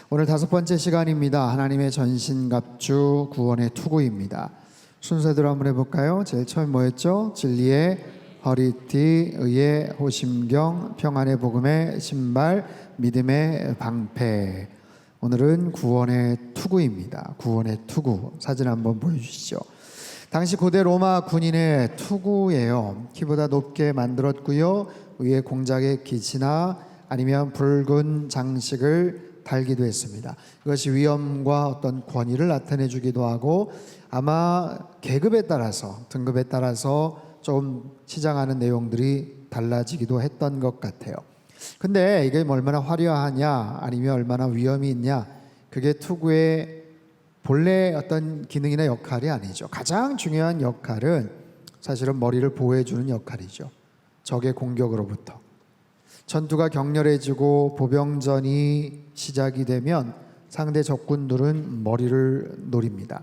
오늘 5번째 시간입니다. 하나님의 전신갑주 구원의 투구입니다. 순서대로 한번 해볼까요? 제일 처음 뭐였죠? 진리의 허리띠, 의의 호심경, 평안의 복음의 신발, 믿음의 방패. 오늘은 구원의 투구입니다. 구원의 투구. 사진 한번 보여주시죠. 당시 고대 로마 군인의 투구예요. 키보다 높게 만들었고요. 위에 공작의 기치나 아니면 붉은 장식을 달기도 했습니다. 이것이 위엄과 어떤 권위를 나타내 주기도 하고 아마 계급에 따라서, 등급에 따라서 좀 시장하는 내용들이 달라지기도 했던 것 같아요. 근데 이게 얼마나 화려하냐 아니면 얼마나 위엄이 있냐, 그게 투구의 본래 어떤 기능이나 역할이 아니죠. 가장 중요한 역할은 사실은 머리를 보호해 주는 역할이죠. 적의 공격으로부터. 전투가 격렬해지고 보병전이 시작이 되면 상대 적군들은 머리를 노립니다.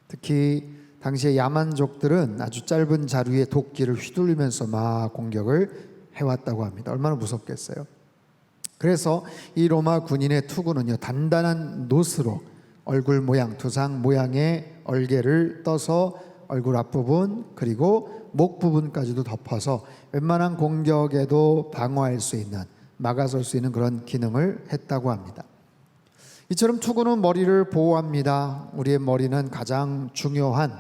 특히 당시의 야만족들은 아주 짧은 자루에 도끼를 휘둘리면서 막 공격을 해왔다고 합니다. 얼마나 무섭겠어요. 그래서 이 로마 군인의 투구는요, 단단한 놋으로 얼굴 모양, 두상 모양의 얼개를 떠서 얼굴 앞부분 그리고 목 부분까지도 덮어서 웬만한 공격에도 방어할 수 있는, 막아설 수 있는 그런 기능을 했다고 합니다. 이처럼 투구는 머리를 보호합니다. 우리의 머리는 가장 중요한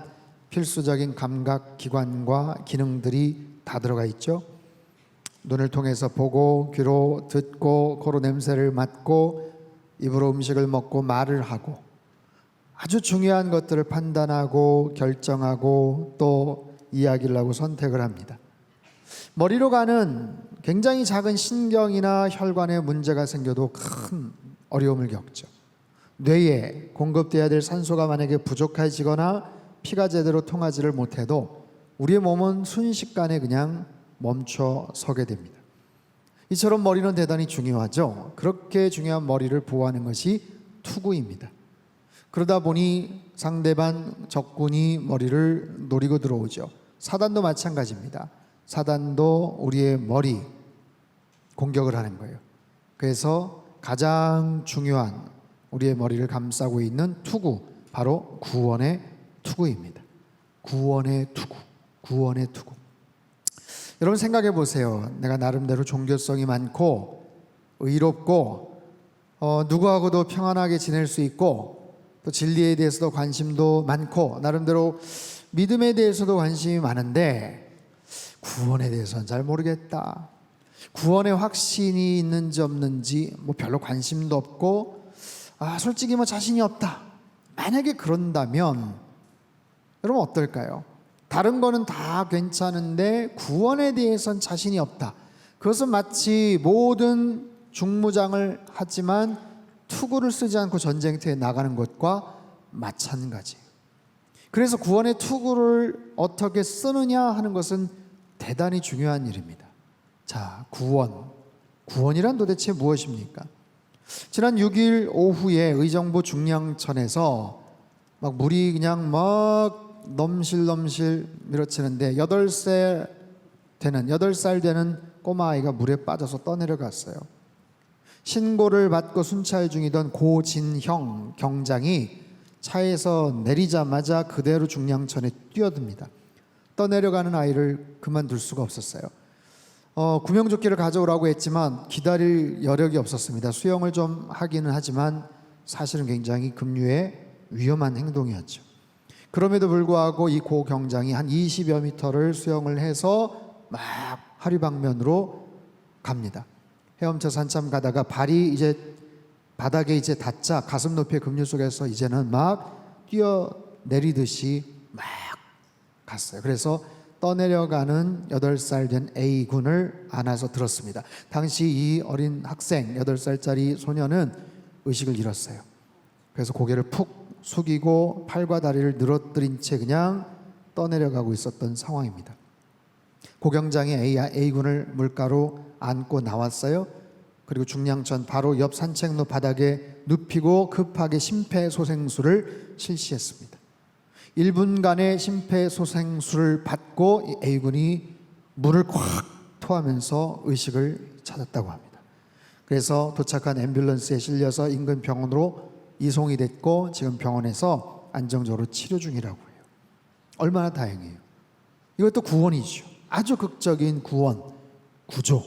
필수적인 감각기관과 기능들이 다 들어가 있죠. 눈을 통해서 보고, 귀로 듣고, 코로 냄새를 맡고, 입으로 음식을 먹고, 말을 하고, 아주 중요한 것들을 판단하고 결정하고 또 이야기를 하고 선택을 합니다. 머리로 가는 굉장히 작은 신경이나 혈관에 문제가 생겨도 큰 어려움을 겪죠. 뇌에 공급돼야 될 산소가 만약에 부족해지거나 피가 제대로 통하지를 못해도 우리의 몸은 순식간에 그냥 멈춰 서게 됩니다. 이처럼 머리는 대단히 중요하죠. 그렇게 중요한 머리를 보호하는 것이 투구입니다. 그러다 보니 상대방 적군이 머리를 노리고 들어오죠. 사단도 마찬가지입니다. 사단도 우리의 머리 공격을 하는 거예요. 그래서 가장 중요한 우리의 머리를 감싸고 있는 투구, 바로 구원의 투구입니다. 구원의 투구, 구원의 투구. 여러분 생각해 보세요. 내가 나름대로 종교성이 많고 의롭고 누구하고도 평안하게 지낼 수 있고 또 진리에 대해서도 관심도 많고 나름대로 믿음에 대해서도 관심이 많은데 구원에 대해서는 잘 모르겠다. 구원에 확신이 있는지 없는지 별로 관심도 없고 솔직히 자신이 없다. 만약에 그런다면 여러분 어떨까요? 다른 거는 다 괜찮은데 구원에 대해서는 자신이 없다. 그것은 마치 모든 중무장을 하지만 투구를 쓰지 않고 전쟁터에 나가는 것과 마찬가지예요. 그래서 구원의 투구를 어떻게 쓰느냐 하는 것은 대단히 중요한 일입니다. 자, 구원이란 도대체 무엇입니까? 지난 6일 오후에 의정부 중량천에서 물이 그냥 넘실넘실 밀어치는데 8살 되는 꼬마아이가 물에 빠져서 떠내려갔어요. 신고를 받고 순찰 중이던 고진형 경장이 차에서 내리자마자 그대로 중량천에 뛰어듭니다. 떠내려가는 아이를 그만둘 수가 없었어요. 구명조끼를 가져오라고 했지만 기다릴 여력이 없었습니다. 수영을 좀 하기는 하지만 사실은 굉장히 급류의 위험한 행동이었죠. 그럼에도 불구하고 이 고 경장이 한 20여 미터를 수영을 해서 막 하류방면으로 갑니다. 헤엄쳐서 한참 가다가 발이 이제 바닥에 닿자 가슴 높이의 급류 속에서 이제는 막 뛰어내리듯이 막 갔어요. 그래서 떠내려가는 8살 된 A군을 안아서 들었습니다. 당시 이 어린 학생 8살짜리 소녀는 의식을 잃었어요. 그래서 고개를 푹 숙이고 팔과 다리를 늘어뜨린 채 그냥 떠내려가고 있었던 상황입니다. 고경장이 A군을 물가로 안고 나왔어요. 그리고 중량천 바로 옆 산책로 바닥에 눕히고 급하게 심폐소생술을 실시했습니다. 1분간의 심폐소생술을 받고 A군이 물을 콱 토하면서 의식을 찾았다고 합니다. 그래서 도착한 앰뷸런스에 실려서 인근 병원으로 이송이 됐고 지금 병원에서 안정적으로 치료 중이라고 해요. 얼마나 다행이에요. 이것도 구원이죠. 아주 극적인 구원, 구조.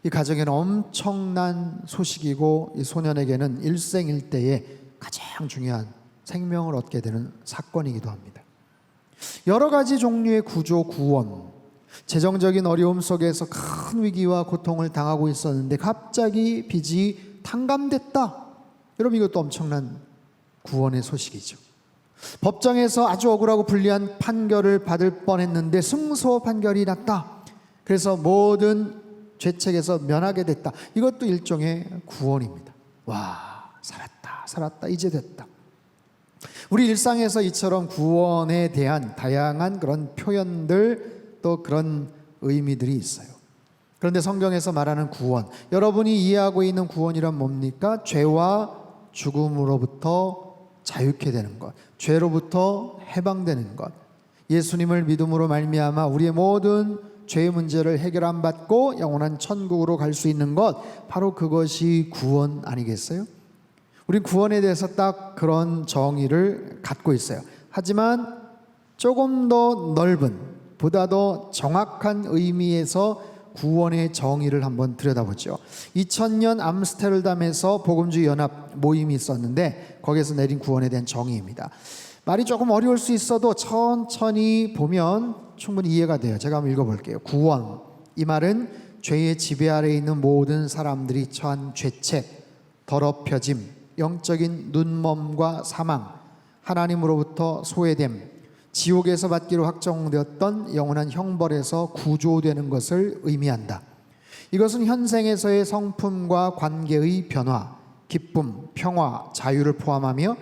이 가정에는 엄청난 소식이고 이 소년에게는 일생일대의 가장 중요한 생명을 얻게 되는 사건이기도 합니다. 여러 가지 종류의 구조, 구원, 재정적인 어려움 속에서 큰 위기와 고통을 당하고 있었는데 갑자기 빚이 탕감됐다. 여러분 이것도 엄청난 구원의 소식이죠. 법정에서 아주 억울하고 불리한 판결을 받을 뻔했는데 승소 판결이 났다. 그래서 모든 죄책에서 면하게 됐다. 이것도 일종의 구원입니다. 와, 살았다. 이제 됐다. 우리 일상에서 이처럼 구원에 대한 다양한 그런 표현들 또 그런 의미들이 있어요. 그런데 성경에서 말하는 구원, 여러분이 이해하고 있는 구원이란 뭡니까? 죄와 죽음으로부터 자유케 되는 것, 죄로부터 해방되는 것, 예수님을 믿음으로 말미암아 우리의 모든 죄의 문제를 해결 안 받고 영원한 천국으로 갈 수 있는 것, 바로 그것이 구원 아니겠어요? 우린 구원에 대해서 딱 그런 정의를 갖고 있어요. 하지만 조금 더 넓은, 보다 더 정확한 의미에서 구원의 정의를 한번 들여다보죠. 2000년 암스테르담에서 복음주의 연합 모임이 있었는데 거기에서 내린 구원에 대한 정의입니다. 말이 조금 어려울 수 있어도 천천히 보면 충분히 이해가 돼요. 제가 한번 읽어볼게요. 구원, 이 말은 죄의 지배 아래에 있는 모든 사람들이 처한 죄책, 더럽혀짐, 영적인 눈멈과 사망, 하나님으로부터 소외됨, 지옥에서 받기로 확정되었던 영원한 형벌에서 구조되는 것을 의미한다. 이것은 현생에서의 성품과 관계의 변화, 기쁨, 평화, 자유를 포함하며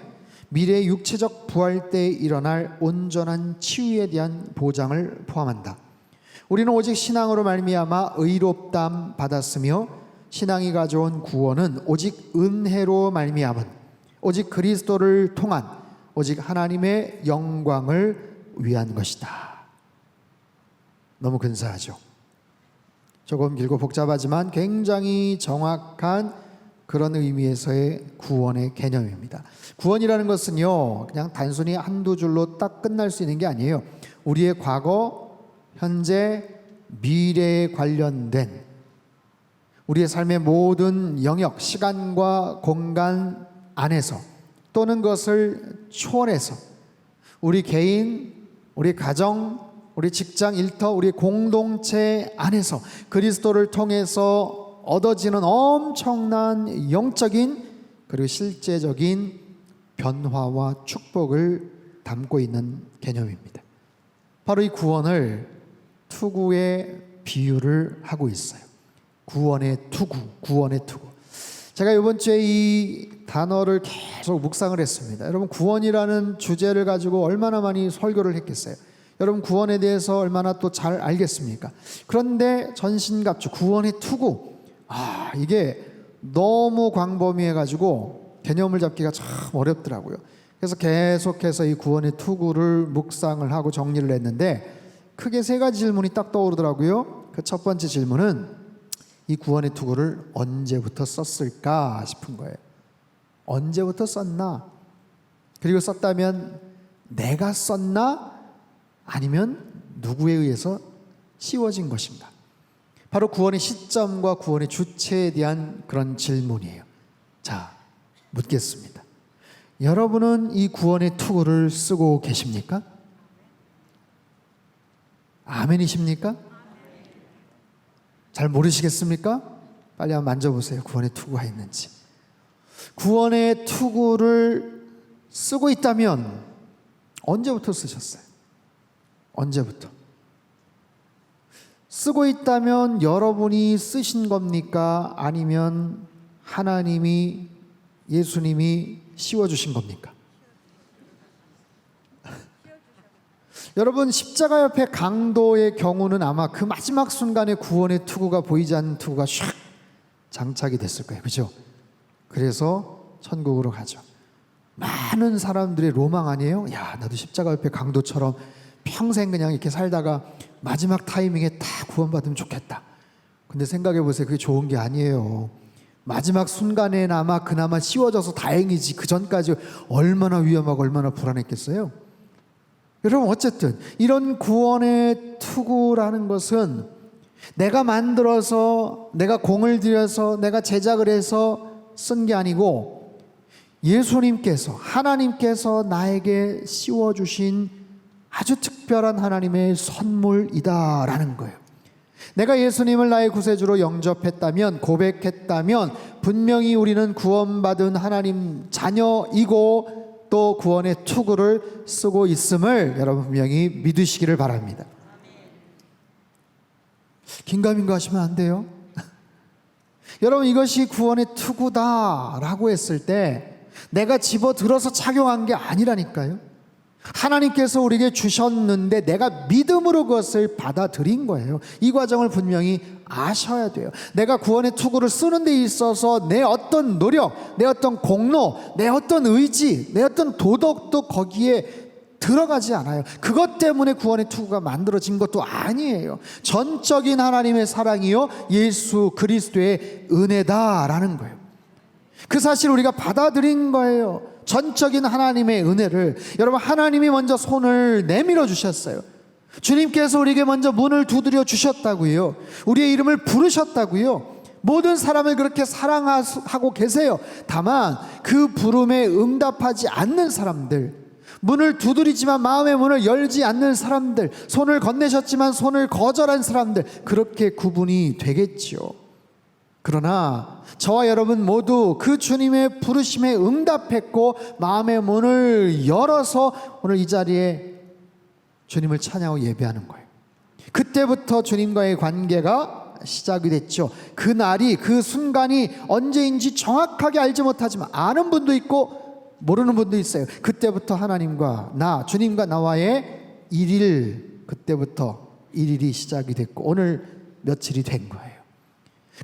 미래의 육체적 부활 때에 일어날 온전한 치유에 대한 보장을 포함한다. 우리는 오직 신앙으로 말미암아 의롭다함 받았으며 신앙이 가져온 구원은 오직 은혜로 말미암은, 오직 그리스도를 통한, 오직 하나님의 영광을 위한 것이다. 너무 근사하죠. 조금 길고 복잡하지만 굉장히 정확한 그런 의미에서의 구원의 개념입니다. 구원이라는 것은요, 그냥 단순히 한두 줄로 딱 끝날 수 있는 게 아니에요. 우리의 과거, 현재, 미래에 관련된 우리의 삶의 모든 영역, 시간과 공간 안에서 또는 그것을 초월해서 우리 개인, 우리 가정, 우리 직장, 일터, 우리 공동체 안에서 그리스도를 통해서 얻어지는 엄청난 영적인 그리고 실제적인 변화와 축복을 담고 있는 개념입니다. 바로 이 구원을 투구의 비유를 하고 있어요. 구원의 투구, 구원의 투구. 제가 이번 주에 이 단어를 계속 묵상을 했습니다. 여러분, 구원이라는 주제를 가지고 얼마나 많이 설교를 했겠어요. 여러분, 구원에 대해서 얼마나 또 잘 알겠습니까? 그런데 전신갑주, 구원의 투구, 이게 너무 광범위해가지고 개념을 잡기가 참 어렵더라고요. 그래서 계속해서 이 구원의 투구를 묵상을 하고 정리를 했는데 크게 세 가지 질문이 딱 떠오르더라고요. 그 첫 번째 질문은 이 구원의 투구를 언제부터 썼을까 싶은 거예요. 언제부터 썼나? 그리고 썼다면 내가 썼나? 아니면 누구에 의해서 씌워진 것인가? 바로 구원의 시점과 구원의 주체에 대한 그런 질문이에요. 자, 묻겠습니다. 여러분은 이 구원의 투구를 쓰고 계십니까? 아멘이십니까? 잘 모르시겠습니까? 빨리 한번 만져보세요. 구원의 투구가 있는지. 구원의 투구를 쓰고 있다면 언제부터 쓰셨어요? 언제부터? 쓰고 있다면 여러분이 쓰신 겁니까? 아니면 하나님이, 예수님이 씌워주신 겁니까? 여러분, 십자가 옆에 강도의 경우는 아마 그 마지막 순간에 구원의 투구가 보이지 않는 투구가 샥 장착이 됐을 거예요. 그죠? 그래서 천국으로 가죠. 많은 사람들의 로망 아니에요? 야, 나도 십자가 옆에 강도처럼 평생 그냥 이렇게 살다가 마지막 타이밍에 다 구원받으면 좋겠다. 근데 생각해 보세요. 그게 좋은 게 아니에요. 마지막 순간에나마 그나마 씌워져서 다행이지 그 전까지 얼마나 위험하고 얼마나 불안했겠어요. 여러분, 어쨌든 이런 구원의 투구라는 것은 내가 만들어서, 내가 공을 들여서, 내가 제작을 해서 쓴 게 아니고 예수님께서, 하나님께서 나에게 씌워주신 아주 특별한 하나님의 선물이다라는 거예요. 내가 예수님을 나의 구세주로 영접했다면, 고백했다면 분명히 우리는 구원받은 하나님 자녀이고 또 구원의 투구를 쓰고 있음을 여러분 분명히 믿으시기를 바랍니다. 긴가민가 하시면 안 돼요. 여러분, 이것이 구원의 투구다라고 했을 때 내가 집어들어서 착용한 게 아니라니까요. 하나님께서 우리에게 주셨는데 내가 믿음으로 그것을 받아들인 거예요. 이 과정을 분명히 아셔야 돼요. 내가 구원의 투구를 쓰는 데 있어서 내 어떤 노력, 내 어떤 공로, 내 어떤 의지, 내 어떤 도덕도 거기에 들어가지 않아요. 그것 때문에 구원의 투구가 만들어진 것도 아니에요. 전적인 하나님의 사랑이요 예수 그리스도의 은혜다라는 거예요. 그 사실을 우리가 받아들인 거예요. 전적인 하나님의 은혜를. 여러분, 하나님이 먼저 손을 내밀어 주셨어요. 주님께서 우리에게 먼저 문을 두드려 주셨다고요. 우리의 이름을 부르셨다고요. 모든 사람을 그렇게 사랑하고 계세요. 다만 그 부름에 응답하지 않는 사람들, 문을 두드리지만 마음의 문을 열지 않는 사람들, 손을 건네셨지만 손을 거절한 사람들, 그렇게 구분이 되겠지요. 그러나 저와 여러분 모두 그 주님의 부르심에 응답했고 마음의 문을 열어서 오늘 이 자리에 주님을 찬양하고 예배하는 거예요. 그때부터 주님과의 관계가 시작이 됐죠. 그 날이, 그 순간이 언제인지 정확하게 알지 못하지만 아는 분도 있고 모르는 분도 있어요. 그때부터 하나님과 나, 주님과 나와의 일일, 그때부터 일일이 시작이 됐고 오늘 며칠이 된 거예요.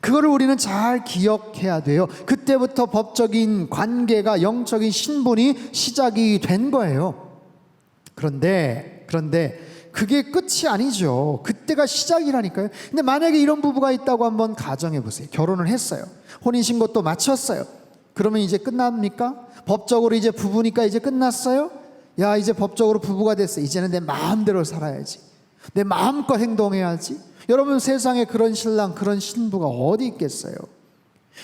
그거를 우리는 잘 기억해야 돼요. 그때부터 법적인 관계가, 영적인 신분이 시작이 된 거예요. 그런데 그게 끝이 아니죠. 그때가 시작이라니까요. 근데 만약에 이런 부부가 있다고 한번 가정해 보세요. 결혼을 했어요. 혼인신고도 마쳤어요. 그러면 이제 끝납니까? 법적으로 이제 부부니까 이제 끝났어요? 야, 이제 법적으로 부부가 됐어. 이제는 내 마음대로 살아야지. 내 마음껏 행동해야지. 여러분, 세상에 그런 신랑, 그런 신부가 어디 있겠어요?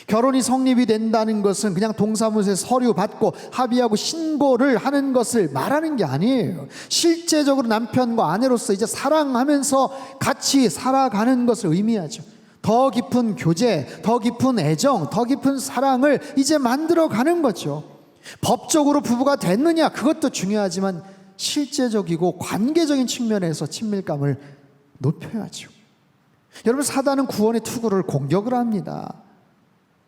결혼이 성립이 된다는 것은 그냥 동사무소에 서류 받고 합의하고 신고를 하는 것을 말하는 게 아니에요. 실제적으로 남편과 아내로서 이제 사랑하면서 같이 살아가는 것을 의미하죠. 더 깊은 교제, 더 깊은 애정, 더 깊은 사랑을 이제 만들어가는 거죠. 법적으로 부부가 됐느냐, 그것도 중요하지만 실제적이고 관계적인 측면에서 친밀감을 높여야죠. 여러분, 사단은 구원의 투구를 공격을 합니다.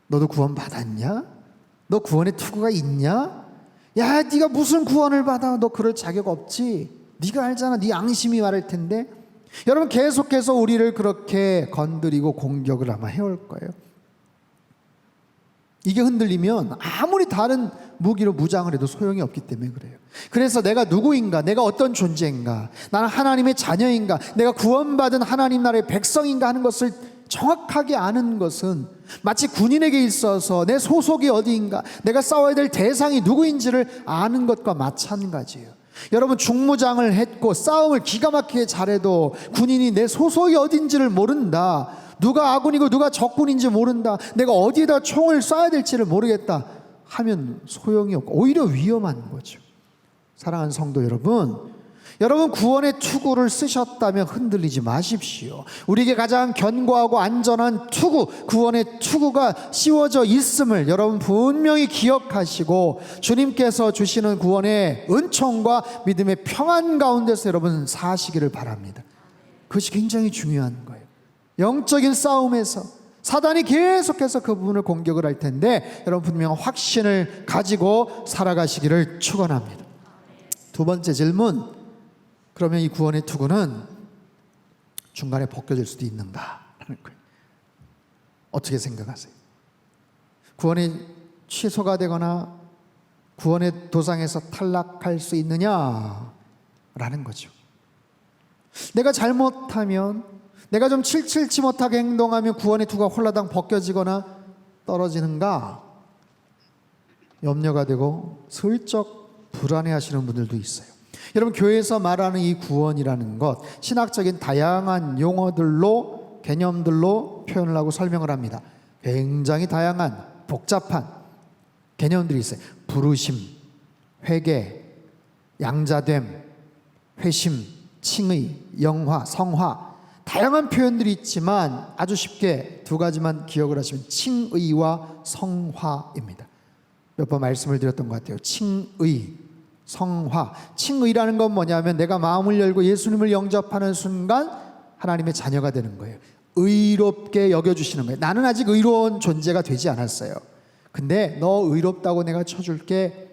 너도 구원 받았냐? 너 구원의 투구가 있냐? 야, 네가 무슨 구원을 받아? 너 그럴 자격 없지. 네가 알잖아. 네 양심이 말할 텐데. 여러분, 계속해서 우리를 그렇게 건드리고 공격을 아마 해올 거예요. 이게 흔들리면 아무리 다른 무기로 무장을 해도 소용이 없기 때문에 그래요. 그래서 내가 누구인가, 내가 어떤 존재인가, 나는 하나님의 자녀인가, 내가 구원받은 하나님 나라의 백성인가 하는 것을 정확하게 아는 것은 마치 군인에게 있어서 내 소속이 어디인가, 내가 싸워야 될 대상이 누구인지를 아는 것과 마찬가지예요. 여러분, 중무장을 했고 싸움을 기가 막히게 잘해도 군인이 내 소속이 어딘지를 모른다, 누가 아군이고 누가 적군인지 모른다, 내가 어디에다 총을 쏴야 될지를 모르겠다 하면 소용이 없고 오히려 위험한 거죠. 사랑하는 성도 여러분, 여러분 구원의 투구를 쓰셨다면 흔들리지 마십시오. 우리에게 가장 견고하고 안전한 투구, 구원의 투구가 씌워져 있음을 여러분 분명히 기억하시고 주님께서 주시는 구원의 은총과 믿음의 평안 가운데서 여러분 사시기를 바랍니다. 그것이 굉장히 중요한 거예요. 영적인 싸움에서 사단이 계속해서 그 부분을 공격을 할 텐데 여러분 분명 확신을 가지고 살아가시기를 축원합니다. 두 번째 질문, 그러면 이 구원의 투구는 중간에 벗겨질 수도 있는가 하는 거예요. 어떻게 생각하세요? 구원이 취소가 되거나 구원의 도상에서 탈락할 수 있느냐라는 거죠. 내가 잘못하면, 내가 좀 칠칠치 못하게 행동하면 구원의 투구가 홀라당 벗겨지거나 떨어지는가 염려가 되고 슬쩍 불안해하시는 분들도 있어요. 여러분, 교회에서 말하는 이 구원이라는 것, 신학적인 다양한 용어들로, 개념들로 표현을 하고 설명을 합니다. 굉장히 다양한 복잡한 개념들이 있어요. 부르심, 회개, 양자됨, 회심, 칭의, 영화, 성화, 다양한 표현들이 있지만 아주 쉽게 두 가지만 기억을 하시면 칭의와 성화입니다. 몇 번 말씀을 드렸던 것 같아요. 칭의, 성화. 칭의라는 건 뭐냐면 내가 마음을 열고 예수님을 영접하는 순간 하나님의 자녀가 되는 거예요. 의롭게 여겨주시는 거예요. 나는 아직 의로운 존재가 되지 않았어요. 근데 너 의롭다고 내가 쳐줄게.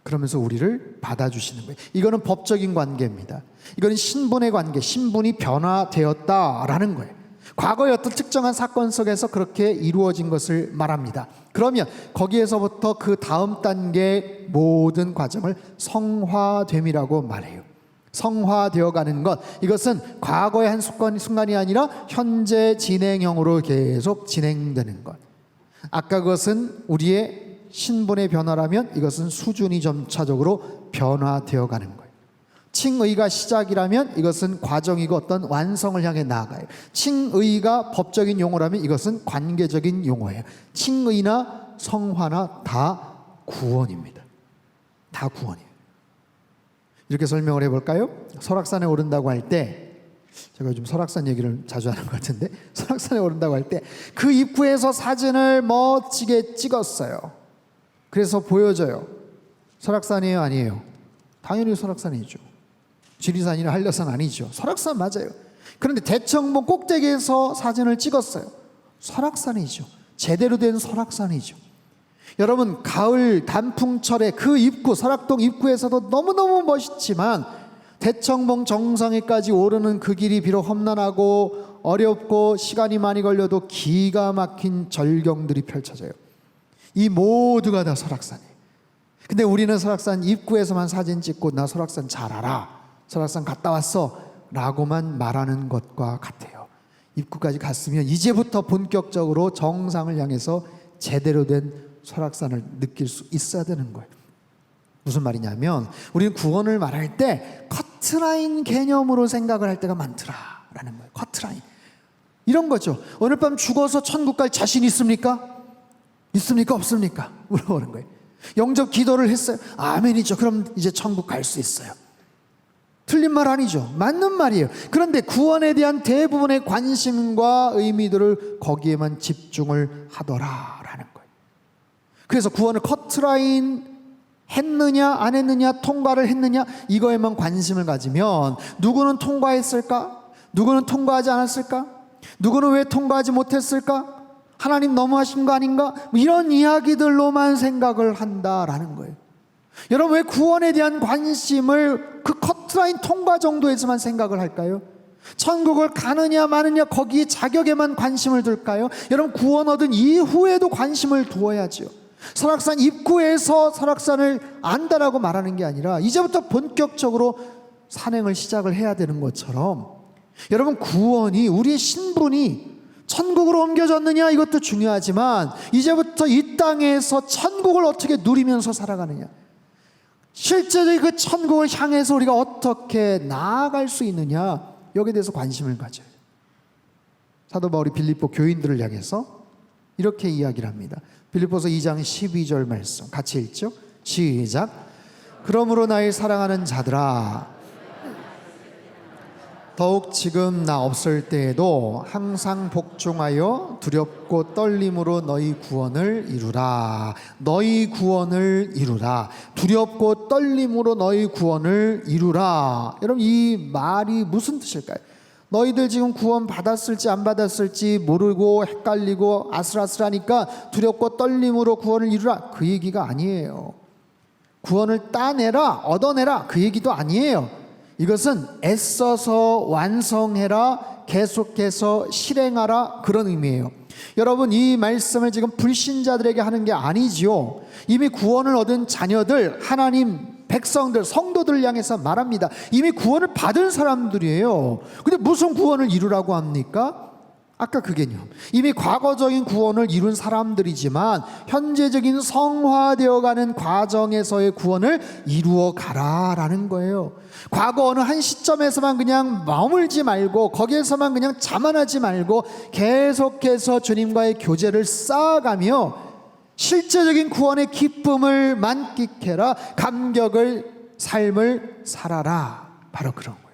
그러면서 우리를 받아주시는 거예요. 이거는 법적인 관계입니다. 이거는 신분의 관계, 신분이 변화되었다라는 거예요. 과거의 어떤 특정한 사건 속에서 그렇게 이루어진 것을 말합니다. 그러면 거기에서부터 그 다음 단계 모든 과정을 성화됨이라고 말해요. 성화되어 가는 것, 이것은 과거의 한 순간이 아니라 현재 진행형으로 계속 진행되는 것. 아까 그것은 우리의 신분의 변화라면 이것은 수준이 점차적으로 변화되어 가는 거예요. 칭의가 시작이라면 이것은 과정이고 어떤 완성을 향해 나아가요. 칭의가 법적인 용어라면 이것은 관계적인 용어예요. 칭의나 성화나 다 구원입니다. 다 구원이에요. 이렇게 설명을 해볼까요? 설악산에 오른다고 할 때, 제가 요즘 설악산 얘기를 자주 하는 것 같은데, 설악산에 오른다고 할 때 그 입구에서 사진을 멋지게 찍었어요. 그래서 보여줘요. 설악산이에요, 아니에요? 당연히 설악산이죠. 지리산이나 한려산 아니죠. 설악산 맞아요. 그런데 대청봉 꼭대기에서 사진을 찍었어요. 설악산이죠. 제대로 된 설악산이죠. 여러분, 가을 단풍철에 그 입구, 설악동 입구에서도 너무너무 멋있지만 대청봉 정상에까지 오르는 그 길이 비록 험난하고 어렵고 시간이 많이 걸려도 기가 막힌 절경들이 펼쳐져요. 이 모두가 다 설악산이에요. 근데 우리는 설악산 입구에서만 사진 찍고 나 설악산 잘 알아, 설악산 갔다 왔어 라고만 말하는 것과 같아요. 입구까지 갔으면 이제부터 본격적으로 정상을 향해서 제대로 된 설악산을 느낄 수 있어야 되는 거예요. 무슨 말이냐면 우리는 구원을 말할 때 커트라인 개념으로 생각을 할 때가 많더라라는 거예요. 커트라인 이런 거죠. 오늘 밤 죽어서 천국 갈 자신 있습니까? 있습니까? 없습니까? 물어보는 거예요. 영접 기도를 했어요. 아멘이죠. 그럼 이제 천국 갈 수 있어요. 틀린 말 아니죠. 맞는 말이에요. 그런데 구원에 대한 대부분의 관심과 의미들을 거기에만 집중을 하더라라는 거예요. 그래서 구원을 커트라인 했느냐 안 했느냐, 통과를 했느냐, 이거에만 관심을 가지면 누구는 통과했을까? 누구는 통과하지 않았을까? 누구는 왜 통과하지 못했을까? 하나님 너무하신 거 아닌가? 이런 이야기들로만 생각을 한다라는 거예요. 여러분, 왜 구원에 대한 관심을 그 커트라인 통과 정도에서만 생각을 할까요? 천국을 가느냐 마느냐 거기에 자격에만 관심을 둘까요? 여러분, 구원 얻은 이후에도 관심을 두어야죠. 설악산 입구에서 설악산을 안다라고 말하는 게 아니라 이제부터 본격적으로 산행을 시작을 해야 되는 것처럼, 여러분, 구원이, 우리의 신분이 천국으로 옮겨졌느냐 이것도 중요하지만 이제부터 이 땅에서 천국을 어떻게 누리면서 살아가느냐, 실제로 그 천국을 향해서 우리가 어떻게 나아갈 수 있느냐, 여기에 대해서 관심을 가져요. 사도 바울이 빌립보 교인들을 향해서 이렇게 이야기를 합니다. 빌립보서 2장 12절 말씀 같이 읽죠. 시작. 그러므로 나의 사랑하는 자들아, 더욱 지금 나 없을 때에도 항상 복종하여 두렵고 떨림으로 너희 구원을 이루라. 너희 구원을 이루라. 두렵고 떨림으로 너희 구원을 이루라. 여러분, 이 말이 무슨 뜻일까요? 너희들 지금 구원 받았을지 안 받았을지 모르고 헷갈리고 아슬아슬하니까 두렵고 떨림으로 구원을 이루라, 그 얘기가 아니에요. 구원을 따내라, 얻어내라, 그 얘기도 아니에요. 이것은 애써서 완성해라, 계속해서 실행하라, 그런 의미예요. 여러분, 이 말씀을 지금 불신자들에게 하는 게 아니지요. 이미 구원을 얻은 자녀들, 하나님 백성들, 성도들을 향해서 말합니다. 이미 구원을 받은 사람들이에요. 근데 무슨 구원을 이루라고 합니까? 아까 그 개념, 이미 과거적인 구원을 이룬 사람들이지만 현재적인 성화되어가는 과정에서의 구원을 이루어 가라라는 거예요. 과거 어느 한 시점에서만 그냥 머물지 말고 거기에서만 그냥 자만하지 말고 계속해서 주님과의 교제를 쌓아가며 실제적인 구원의 기쁨을 만끽해라, 감격을, 삶을 살아라. 바로 그런 거예요.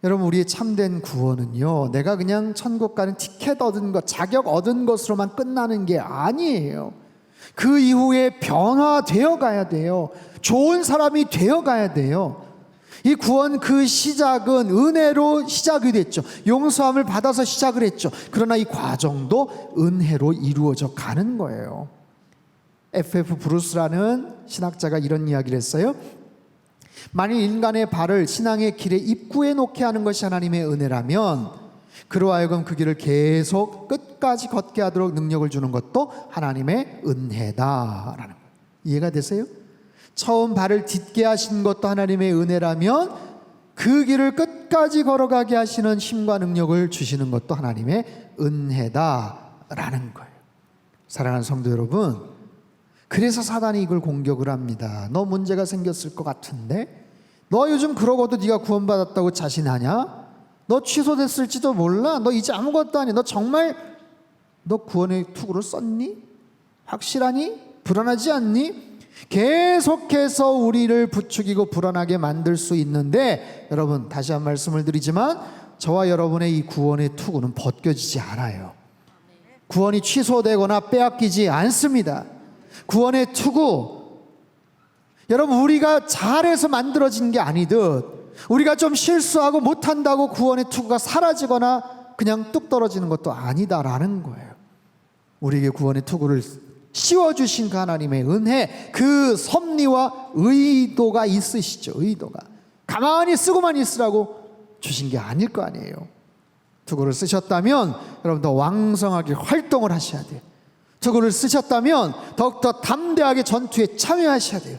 여러분, 우리의 참된 구원은요, 내가 그냥 천국 가는 티켓 얻은 것, 자격 얻은 것으로만 끝나는 게 아니에요. 그 이후에 변화되어 가야 돼요. 좋은 사람이 되어 가야 돼요. 이 구원 그 시작은 은혜로 시작이 됐죠. 용서함을 받아서 시작을 했죠. 그러나 이 과정도 은혜로 이루어져 가는 거예요. F.F. 브루스라는 신학자가 이런 이야기를 했어요. 만일 인간의 발을 신앙의 길의 입구에 놓게 하는 것이 하나님의 은혜라면 그로 하여금 그 길을 계속 끝까지 걷게 하도록 능력을 주는 것도 하나님의 은혜다라는 거예요. 이해가 되세요? 처음 발을 딛게 하신 것도 하나님의 은혜라면 그 길을 끝까지 걸어가게 하시는 힘과 능력을 주시는 것도 하나님의 은혜다라는 거예요. 사랑하는 성도 여러분, 그래서 사단이 이걸 공격을 합니다. 너 문제가 생겼을 것 같은데? 너 요즘 그러고도 네가 구원받았다고 자신하냐? 너 취소됐을지도 몰라? 너 이제 아무것도 아니야. 너 정말 너 구원의 투구를 썼니? 확실하니? 불안하지 않니? 계속해서 우리를 부추기고 불안하게 만들 수 있는데, 여러분 다시 한 말씀을 드리지만 저와 여러분의 이 구원의 투구는 벗겨지지 않아요. 구원이 취소되거나 빼앗기지 않습니다. 구원의 투구, 여러분 우리가 잘해서 만들어진 게 아니듯 우리가 좀 실수하고 못한다고 구원의 투구가 사라지거나 그냥 뚝 떨어지는 것도 아니다라는 거예요. 우리에게 구원의 투구를 씌워주신 그 하나님의 은혜, 그 섭리와 의도가 있으시죠. 의도가 가만히 쓰고만 있으라고 주신 게 아닐 거 아니에요. 투구를 쓰셨다면 여러분 더 왕성하게 활동을 하셔야 돼요. 투구를 쓰셨다면 더욱더 담대하게 전투에 참여하셔야 돼요.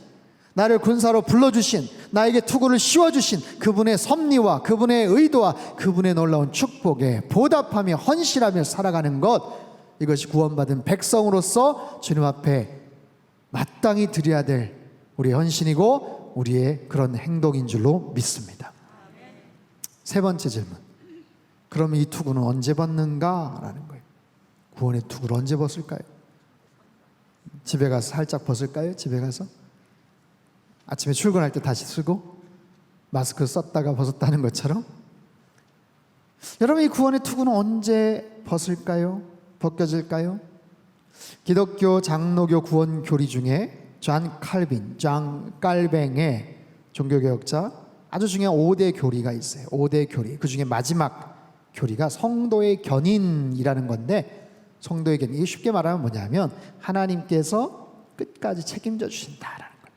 나를 군사로 불러주신, 나에게 투구를 씌워주신 그분의 섭리와 그분의 의도와 그분의 놀라운 축복에 보답하며 헌신하며 살아가는 것, 이것이 구원받은 백성으로서 주님 앞에 마땅히 드려야 될 우리의 헌신이고 우리의 그런 행동인 줄로 믿습니다. 세 번째 질문, 그럼 이 투구는 언제 벗는가? 라는 거예요. 구원의 투구를 언제 벗을까요? 집에 가서 살짝 벗을까요? 집에 가서 아침에 출근할 때 다시 쓰고 마스크 썼다가 벗었다는 것처럼. 여러분, 이 구원의 투구는 언제 벗을까요? 벗겨질까요? 기독교 장로교 구원 교리 중에 존 깔뱅의 종교개혁자 아주 중요한 5대 교리가 있어요. 5대 교리, 그 중에 마지막 교리가 성도의 견인이라는 건데, 성도의 견인, 이게 쉽게 말하면 뭐냐면 하나님께서 끝까지 책임져 주신다라는 거예요.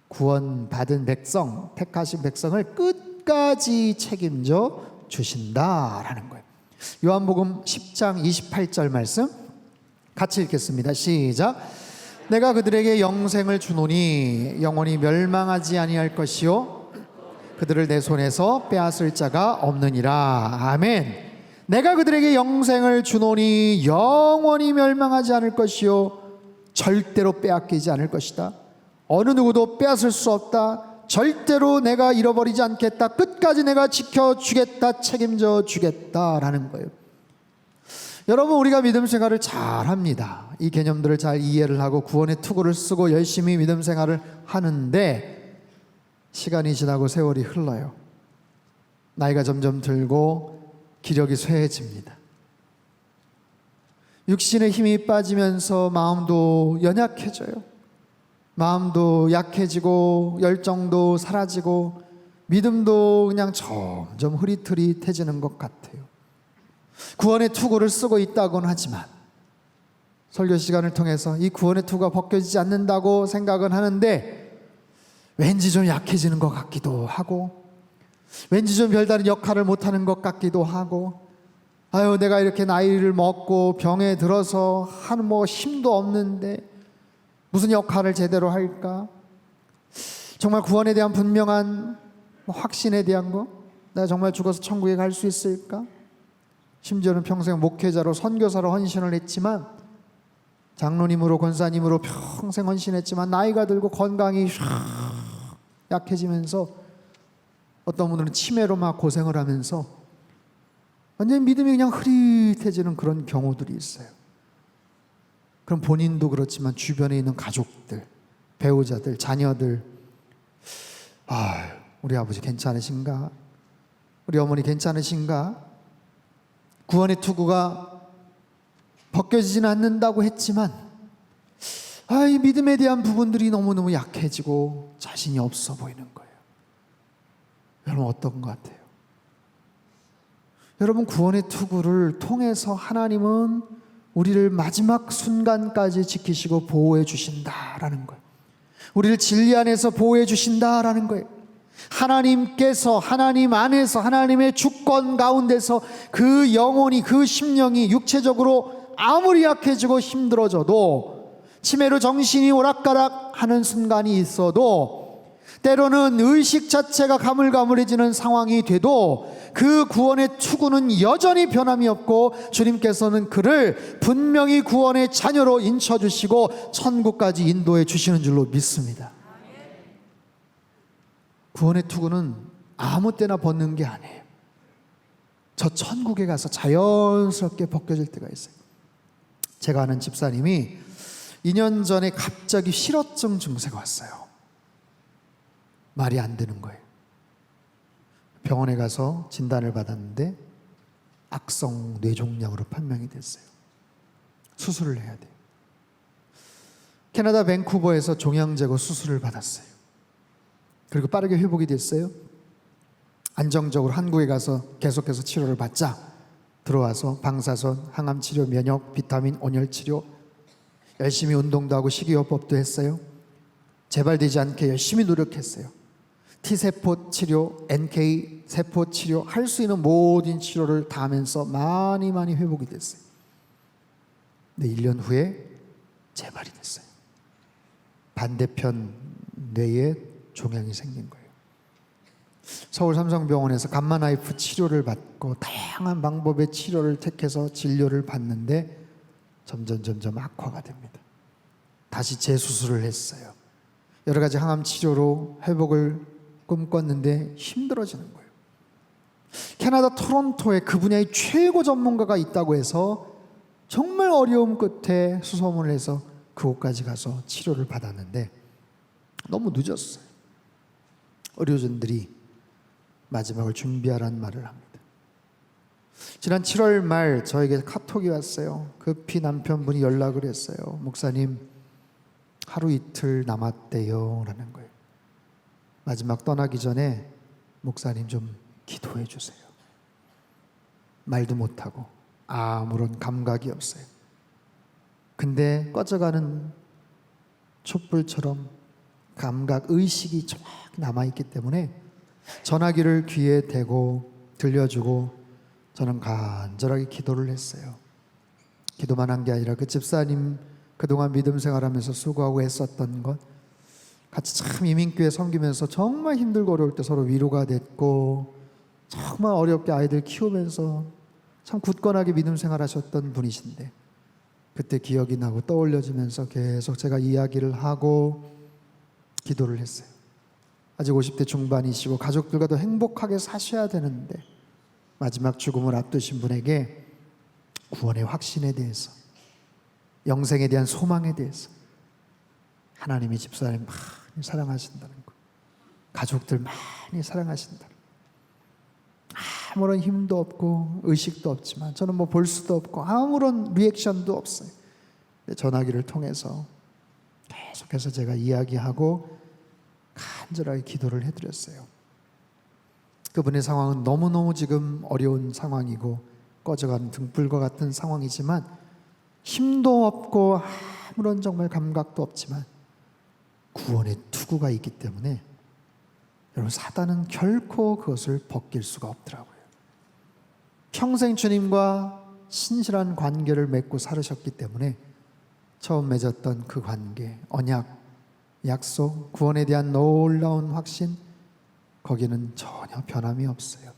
구원받은 백성, 택하신 백성을 끝까지 책임져 주신다라는 거예요. 요한복음 10장 28절 말씀 같이 읽겠습니다. 시작. 내가 그들에게 영생을 주노니 영원히 멸망하지 아니할 것이요 그들을 내 손에서 빼앗을 자가 없느니라. 아멘. 내가 그들에게 영생을 주노니 영원히 멸망하지 않을 것이요 절대로 빼앗기지 않을 것이다. 어느 누구도 빼앗을 수 없다. 절대로 내가 잃어버리지 않겠다. 끝까지 내가 지켜주겠다. 책임져 주겠다라는 거예요. 여러분, 우리가 믿음 생활을 잘합니다. 이 개념들을 잘 이해를 하고 구원의 투구를 쓰고 열심히 믿음 생활을 하는데 시간이 지나고 세월이 흘러요. 나이가 점점 들고 기력이 쇠해집니다. 육신의 힘이 빠지면서 마음도 연약해져요. 마음도 약해지고 열정도 사라지고 믿음도 그냥 점점 흐릿흐릿해지는 것 같아요. 구원의 투구를 쓰고 있다고는 하지만 설교 시간을 통해서 이 구원의 투구가 벗겨지지 않는다고 생각은 하는데 왠지 좀 약해지는 것 같기도 하고 왠지 좀 별다른 역할을 못하는 것 같기도 하고, 아유 내가 이렇게 나이를 먹고 병에 들어서 한 뭐 힘도 없는데 무슨 역할을 제대로 할까? 정말 구원에 대한 분명한 확신에 대한 거, 내가 정말 죽어서 천국에 갈 수 있을까? 심지어는 평생 목회자로 선교사로 헌신을 했지만, 장로님으로 권사님으로 평생 헌신했지만 나이가 들고 건강이 약해지면서 어떤 분들은 치매로 막 고생을 하면서 완전히 믿음이 그냥 흐릿해지는 그런 경우들이 있어요. 그럼 본인도 그렇지만 주변에 있는 가족들, 배우자들, 자녀들, 우리 아버지 괜찮으신가? 우리 어머니 괜찮으신가? 구원의 투구가 벗겨지지는 않는다고 했지만 이 믿음에 대한 부분들이 너무너무 약해지고 자신이 없어 보이는 거예요. 여러분 어떤 것 같아요? 여러분 구원의 투구를 통해서 하나님은 우리를 마지막 순간까지 지키시고 보호해 주신다라는 거예요. 우리를 진리 안에서 보호해 주신다라는 거예요. 하나님께서 하나님 안에서 하나님의 주권 가운데서 그 영혼이, 그 심령이 육체적으로 아무리 약해지고 힘들어져도, 치매로 정신이 오락가락하는 순간이 있어도, 때로는 의식 자체가 가물가물해지는 상황이 돼도 그 구원의 투구는 여전히 변함이 없고, 주님께서는 그를 분명히 구원의 자녀로 인쳐주시고 천국까지 인도해 주시는 줄로 믿습니다. 구원의 투구는 아무 때나 벗는 게 아니에요. 저 천국에 가서 자연스럽게 벗겨질 때가 있어요. 제가 아는 집사님이 2년 전에 갑자기 실어증 증세가 왔어요. 말이 안 되는 거예요. 병원에 가서 진단을 받았는데 악성 뇌종양으로 판명이 됐어요. 수술을 해야 돼요. 캐나다 밴쿠버에서 종양 제거 수술을 받았어요. 그리고 빠르게 회복이 됐어요. 안정적으로 한국에 가서 계속해서 치료를 받자 들어와서 방사선, 항암 치료, 면역, 비타민, 온열 치료, 열심히 운동도 하고 식이요법도 했어요. 재발되지 않게 열심히 노력했어요. T세포 치료, NK 세포 치료, 할 수 있는 모든 치료를 다 하면서 많이 회복이 됐어요. 근데 1년 후에 재발이 됐어요. 반대편 뇌에 종양이 생긴 거예요. 서울 삼성병원에서 감마나이프 치료를 받고 다양한 방법의 치료를 택해서 진료를 받는데 점점 악화가 됩니다. 다시 재수술을 했어요. 여러 가지 항암 치료로 회복을 꿈꿨는데 힘들어지는 거예요. 캐나다 토론토에 그 분야의 최고 전문가가 있다고 해서 정말 어려움 끝에 수소문을 해서 그곳까지 가서 치료를 받았는데 너무 늦었어요. 의료진들이 마지막을 준비하라는 말을 합니다. 지난 7월 말 저에게 카톡이 왔어요. 급히 남편분이 연락을 했어요. 목사님, 하루 이틀 남았대요 라는 거예요. 마지막 떠나기 전에 목사님 좀 기도해 주세요. 말도 못하고 아무런 감각이 없어요. 근데 꺼져가는 촛불처럼 감각, 의식이 정확히 남아있기 때문에 전화기를 귀에 대고 들려주고 저는 간절하게 기도를 했어요. 기도만 한 게 아니라 그 집사님 그동안 믿음 생활하면서 수고하고 애썼던 것, 같이 참 이민교회 섬기면서 정말 힘들고 어려울 때 서로 위로가 됐고, 정말 어렵게 아이들 키우면서 참 굳건하게 믿음 생활하셨던 분이신데 그때 기억이 나고 떠올려지면서 계속 제가 이야기를 하고 기도를 했어요. 아직 50대 중반이시고 가족들과 더 행복하게 사셔야 되는데 마지막 죽음을 앞두신 분에게 구원의 확신에 대해서, 영생에 대한 소망에 대해서 하나님이 집사님 많이 사랑하신다는 거, 가족들 많이 사랑하신다는 거, 아무런 힘도 없고 의식도 없지만 저는 뭐 볼 수도 없고 아무런 리액션도 없어요. 전화기를 통해서 계속해서 제가 이야기하고 간절하게 기도를 해드렸어요. 그분의 상황은 너무너무 지금 어려운 상황이고 꺼져가는 등불과 같은 상황이지만 힘도 없고 아무런 정말 감각도 없지만 구원의 투구가 있기 때문에 여러분, 사단은 결코 그것을 벗길 수가 없더라고요. 평생 주님과 신실한 관계를 맺고 살으셨기 때문에 처음 맺었던 그 관계, 언약, 약속, 구원에 대한 놀라운 확신, 거기는 전혀 변함이 없어요.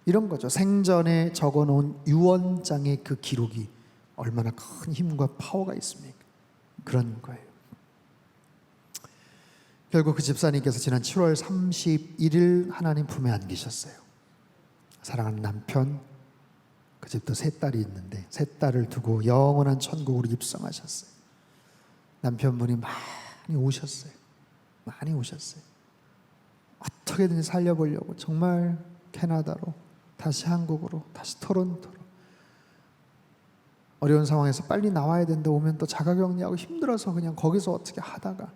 이런 거죠. 생전에 적어놓은 유언장의 그 기록이 얼마나 큰 힘과 파워가 있습니까? 그런 거예요. 결국 그 집사님께서 지난 7월 31일 하나님 품에 안기셨어요. 사랑하는 남편, 그 집도 세 딸이 있는데 세 딸을 두고 영원한 천국으로 입성하셨어요. 남편분이 많이 우셨어요. 많이 우셨어요. 어떻게든 살려보려고 정말 캐나다로, 다시 한국으로, 다시 토론토로, 어려운 상황에서 빨리 나와야 된다 오면 또 자가격리하고 힘들어서 그냥 거기서 어떻게 하다가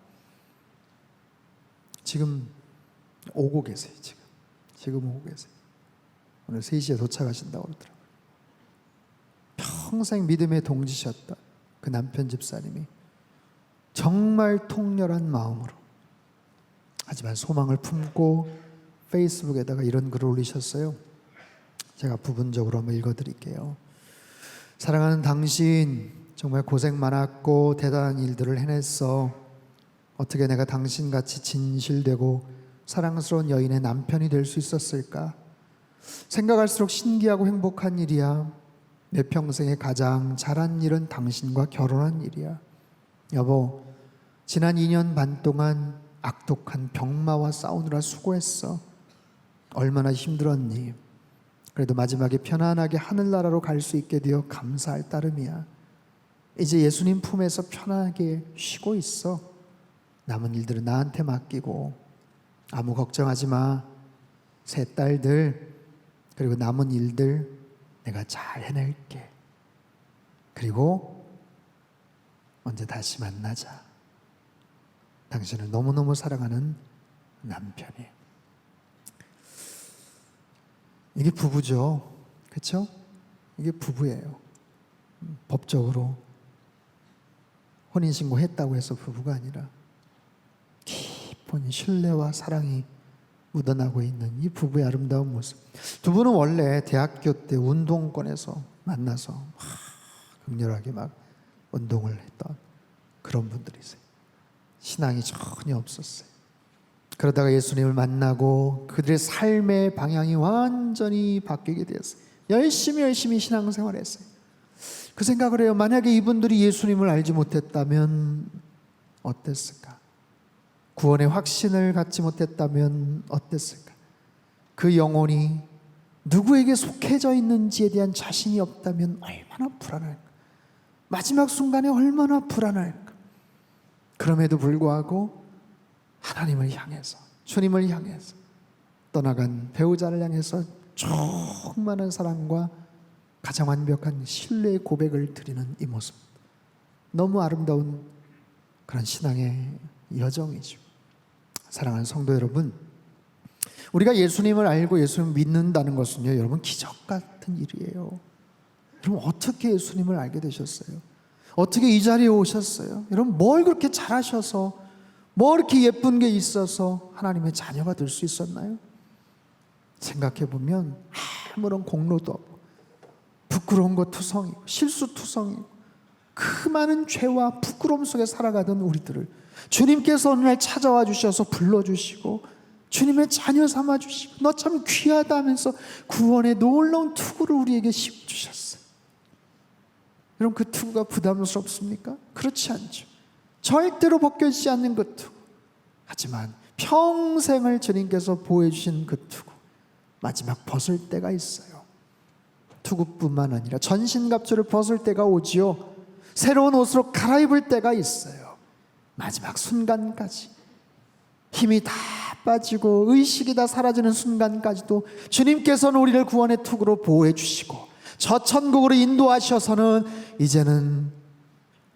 지금 오고 계세요. 지금 오고 계세요. 오늘 3시에 도착하신다고 그러더라고요. 평생 믿음의 동지셨던 그 남편 집사님이 정말 통렬한 마음으로, 하지만 소망을 품고 페이스북에다가 이런 글을 올리셨어요. 제가 부분적으로 한번 읽어드릴게요. 사랑하는 당신, 정말 고생 많았고 대단한 일들을 해냈어. 어떻게 내가 당신같이 진실되고 사랑스러운 여인의 남편이 될 수 있었을까? 생각할수록 신기하고 행복한 일이야. 내 평생에 가장 잘한 일은 당신과 결혼한 일이야. 여보, 지난 2년 반 동안 악독한 병마와 싸우느라 수고했어. 얼마나 힘들었니? 그래도 마지막에 편안하게 하늘나라로 갈 수 있게 되어 감사할 따름이야. 이제 예수님 품에서 편하게 쉬고 있어. 남은 일들은 나한테 맡기고 아무 걱정하지 마. 세 딸들 그리고 남은 일들 내가 잘 해낼게. 그리고 언제 다시 만나자. 당신을 너무너무 사랑하는 남편이. 이게 부부죠. 그렇죠? 이게 부부예요. 법적으로 혼인신고 했다고 해서 부부가 아니라 깊은 신뢰와 사랑이 묻어나고 있는 이 부부의 아름다운 모습. 두 분은 원래 대학교 때 운동권에서 만나서 격렬하게 막 운동을 했던 그런 분들이세요. 신앙이 전혀 없었어요. 그러다가 예수님을 만나고 그들의 삶의 방향이 완전히 바뀌게 되었어요. 열심히 신앙생활을 했어요. 그 생각을 해요. 만약에 이분들이 예수님을 알지 못했다면 어땠을까? 구원의 확신을 갖지 못했다면 어땠을까? 그 영혼이 누구에게 속해져 있는지에 대한 자신이 없다면 얼마나 불안할까? 마지막 순간에 얼마나 불안할까? 그럼에도 불구하고 하나님을 향해서, 주님을 향해서, 떠나간 배우자를 향해서 충만한 사랑과 가장 완벽한 신뢰의 고백을 드리는 이 모습, 너무 아름다운 그런 신앙의 여정이죠. 사랑하는 성도 여러분, 우리가 예수님을 알고 예수님을 믿는다는 것은요, 여러분 기적 같은 일이에요. 여러분 어떻게 예수님을 알게 되셨어요? 어떻게 이 자리에 오셨어요? 여러분 뭘 그렇게 잘하셔서, 뭐 이렇게 예쁜 게 있어서 하나님의 자녀가 될 수 있었나요? 생각해 보면 아무런 공로도 없고 부끄러운 것 투성이고 실수 투성이고 그 많은 죄와 부끄러움 속에 살아가던 우리들을 주님께서 어느 날 찾아와 주셔서 불러주시고 주님의 자녀 삼아주시고 너 참 귀하다 하면서 구원의 놀라운 투구를 우리에게 씌워주셨어요. 여러분 그 투구가 부담스럽습니까? 그렇지 않죠. 절대로 벗겨지지 않는 그 투구. 하지만 평생을 주님께서 보여주신 그 투구, 마지막 벗을 때가 있어요. 투구뿐만 아니라 전신갑주를 벗을 때가 오지요. 새로운 옷으로 갈아입을 때가 있어요. 마지막 순간까지 힘이 다 빠지고 의식이 다 사라지는 순간까지도 주님께서는 우리를 구원의 투구로 보호해 주시고 저 천국으로 인도하셔서는 이제는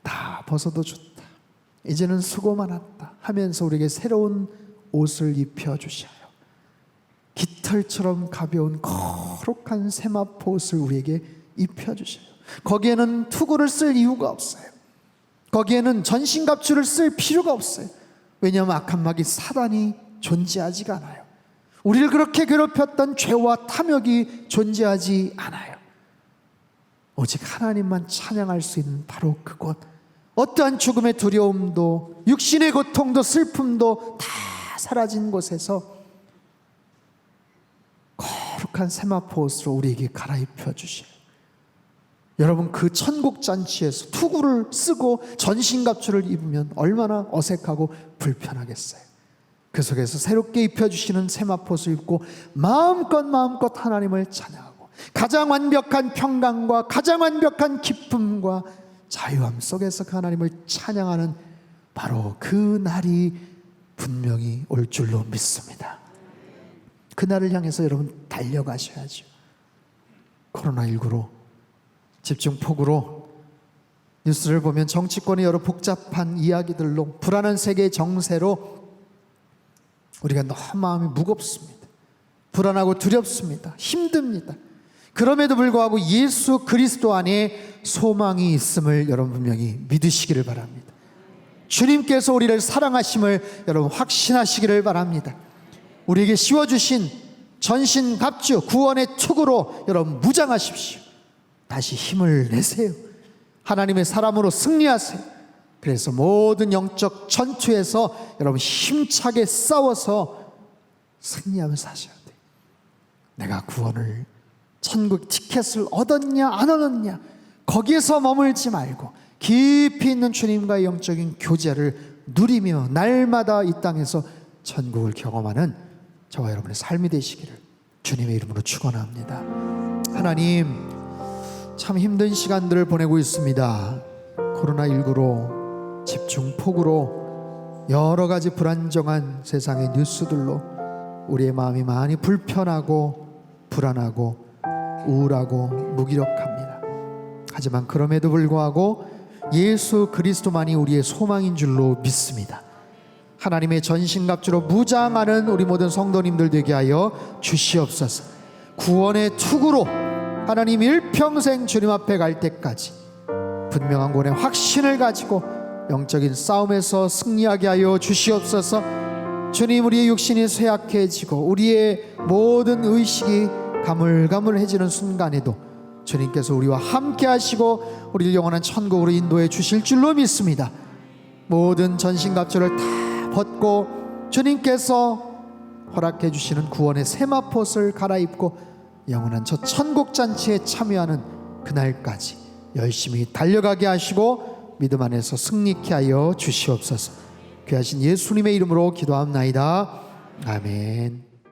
다 벗어도 좋다, 이제는 수고 많았다 하면서 우리에게 새로운 옷을 입혀주셔요. 깃털처럼 가벼운 거룩한 세마포 옷을 우리에게 입혀주셔요. 거기에는 투구를 쓸 이유가 없어요. 거기에는 전신갑주를 쓸 필요가 없어요. 왜냐하면 악한 마귀 사단이 존재하지가 않아요. 우리를 그렇게 괴롭혔던 죄와 탐욕이 존재하지 않아요. 오직 하나님만 찬양할 수 있는 바로 그곳, 어떠한 죽음의 두려움도 육신의 고통도 슬픔도 다 사라진 곳에서 거룩한 완벽한 세마포스로 우리에게 갈아입혀 주셔요. 여러분, 그 천국잔치에서 투구를 쓰고 전신갑주를 입으면 얼마나 어색하고 불편하겠어요. 그 속에서 새롭게 입혀주시는 세마포스 입고 마음껏 하나님을 찬양하고 가장 완벽한 평강과 가장 완벽한 기쁨과 자유함 속에서 그 하나님을 찬양하는 바로 그 날이 분명히 올 줄로 믿습니다. 그 날을 향해서 여러분 달려가셔야죠. 코로나19로 집중폭우로 뉴스를 보면 정치권의 여러 복잡한 이야기들로 불안한 세계의 정세로 우리가 너무 마음이 무겁습니다. 불안하고 두렵습니다. 힘듭니다. 그럼에도 불구하고 예수 그리스도 안에 소망이 있음을 여러분 분명히 믿으시기를 바랍니다. 주님께서 우리를 사랑하심을 여러분 확신하시기를 바랍니다. 우리에게 씌워주신 전신갑주 구원의 투구로 여러분 무장하십시오. 다시 힘을 내세요. 하나님의 사람으로 승리하세요. 그래서 모든 영적 전투에서 여러분 힘차게 싸워서 승리하면서 사셔야 돼요. 내가 구원을 천국 티켓을 얻었냐 안 얻었냐 거기에서 머물지 말고 깊이 있는 주님과의 영적인 교제를 누리며 날마다 이 땅에서 천국을 경험하는 저와 여러분의 삶이 되시기를 주님의 이름으로 축원합니다. 하나님, 참 힘든 시간들을 보내고 있습니다. 코로나19로 집중폭우로 여러 가지 불안정한 세상의 뉴스들로 우리의 마음이 많이 불편하고 불안하고 우울하고 무기력합니다. 하지만 그럼에도 불구하고 예수 그리스도만이 우리의 소망인 줄로 믿습니다. 하나님의 전신갑주로 무장하는 우리 모든 성도님들 되게 하여 주시옵소서. 구원의 투구로 하나님 일평생 주님 앞에 갈 때까지 분명한 구원의 확신을 가지고 영적인 싸움에서 승리하게 하여 주시옵소서. 주님, 우리의 육신이 쇠약해지고 우리의 모든 의식이 가물가물해지는 순간에도 주님께서 우리와 함께 하시고 우리를 영원한 천국으로 인도해 주실 줄로 믿습니다. 모든 전신갑주를 다 벗고 주님께서 허락해 주시는 구원의 세마포스를 갈아입고 영원한 저 천국잔치에 참여하는 그날까지 열심히 달려가게 하시고 믿음 안에서 승리케 하여 주시옵소서. 귀하신 예수님의 이름으로 기도합나이다. 아멘.